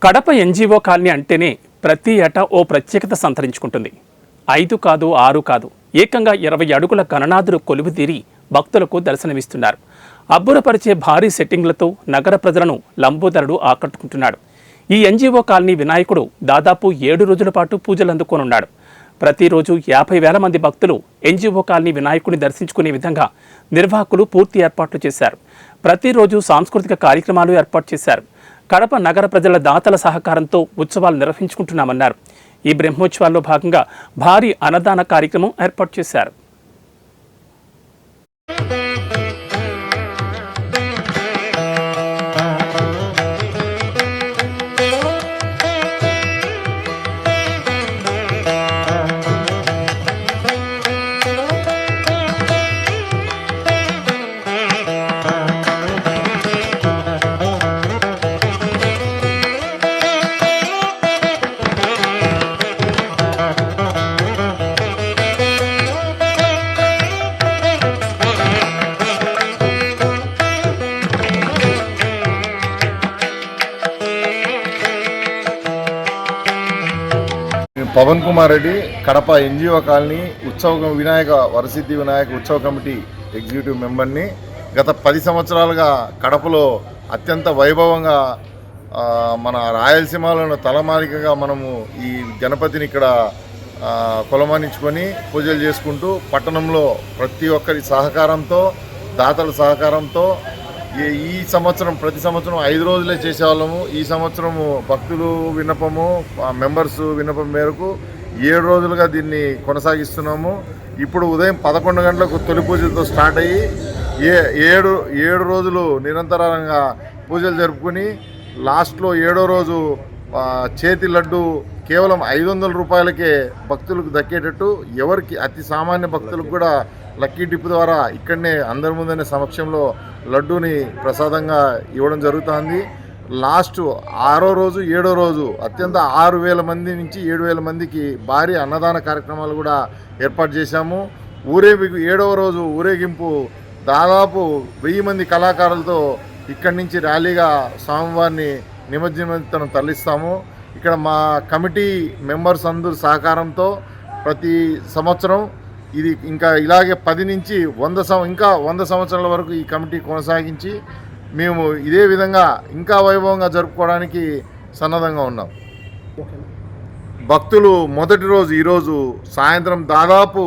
Kadapa NGO colony అంటేనే ప్రతి ఏటా ఓ ప్రత్యేకత సంతరించుకుంటుంది. 5 కాదు 6 కాదు ఏకంగా 20 అడుగుల గణనాథులు కొలువుతీరి భక్తులకు దర్శనమిస్తున్నారు. అబ్బురపరిచే భారీ సెట్టింగ్లతో నగర ప్రజలను లంబోదరుడు ఆకట్టుకుంటున్నాడు. ఈ ఎన్జీఓ కాలనీ వినాయకుడు దాదాపు 7 రోజుల పాటు పూజలు అందుకోనున్నాడు. ప్రతిరోజు 50,000 మంది భక్తులు ఎన్జీఓ కాలనీ వినాయకుడిని దర్శించుకునే విధంగా నిర్వాహకులు పూర్తి ఏర్పాట్లు చేశారు. ప్రతిరోజు సాంస్కృతిక కార్యక్రమాలు ఏర్పాటు చేశారు. కడప నగర ప్రజల దాతల సహకారంతో ఉత్సవాలు నిర్వహించుకుంటున్నామన్నారు. ఈ బ్రహ్మోత్సవాల్లో భాగంగా భారీ అన్నదాన కార్యక్రమం ఏర్పాటు చేశారు. పవన్ కుమార్ రెడ్డి, కడప ఎన్జిఓ కాలనీ ఉత్సవ వినాయక వరసిద్ధి వినాయక ఉత్సవ కమిటీ ఎగ్జిక్యూటివ్ మెంబర్ని. గత 10 సంవత్సరాలుగా కడపలో అత్యంత వైభవంగా మన రాయలసీమలను తలమానికగా మనము ఈ గణపతిని ఇక్కడ కొలమానించుకొని పూజలు చేసుకుంటూ పట్టణంలో ప్రతి ఒక్కరి సహకారంతో, దాతల సహకారంతో ఈ సంవత్సరం ప్రతి సంవత్సరం 5 రోజులే చేసేవాళ్ళము. ఈ సంవత్సరము భక్తులు విన్నపము, మెంబర్స్ విన్నపం మేరకు 7 రోజులుగా దీన్ని కొనసాగిస్తున్నాము. ఇప్పుడు ఉదయం 11 గంటలకు తొలి పూజలతో స్టార్ట్ అయ్యి 7 రోజులు నిరంతరంగా పూజలు జరుపుకుని లాస్ట్లో 7వ రోజు చేతి లడ్డు కేవలం 500 రూపాయలకే భక్తులకు దక్కేటట్టు, ఎవరికి అతి సామాన్య భక్తులకు కూడా లక్కీ డిప్ ద్వారా ఇక్కడనే అందరి ముందనే సమక్షంలో లడ్డూని ప్రసాదంగా ఇవ్వడం జరుగుతుంది. లాస్ట్ 6వ రోజు 7వ రోజు అత్యంత 6,000 మంది నుంచి 7,000 మందికి భారీ అన్నదాన కార్యక్రమాలు కూడా ఏర్పాటు చేశాము. 7వ రోజు ఊరేగింపు దాదాపు 1000 మంది కళాకారులతో ఇక్కడి నుంచి ర్యాలీగా స్వామివారిని నిమజ్జనం తరలిస్తాము. ఇక్కడ మా కమిటీ మెంబర్స్ అందరూ సహకారంతో ప్రతి సంవత్సరం ఇది ఇంకా ఇలాగే 10 నుంచి 100 సంవత్సరాల వరకు ఈ కమిటీ కొనసాగించి మేము ఇదే విధంగా ఇంకా వైభవంగా జరుపుకోవడానికి సన్నద్ధంగా ఉన్నాం. భక్తులు మొదటి రోజు ఈరోజు సాయంత్రం దాదాపు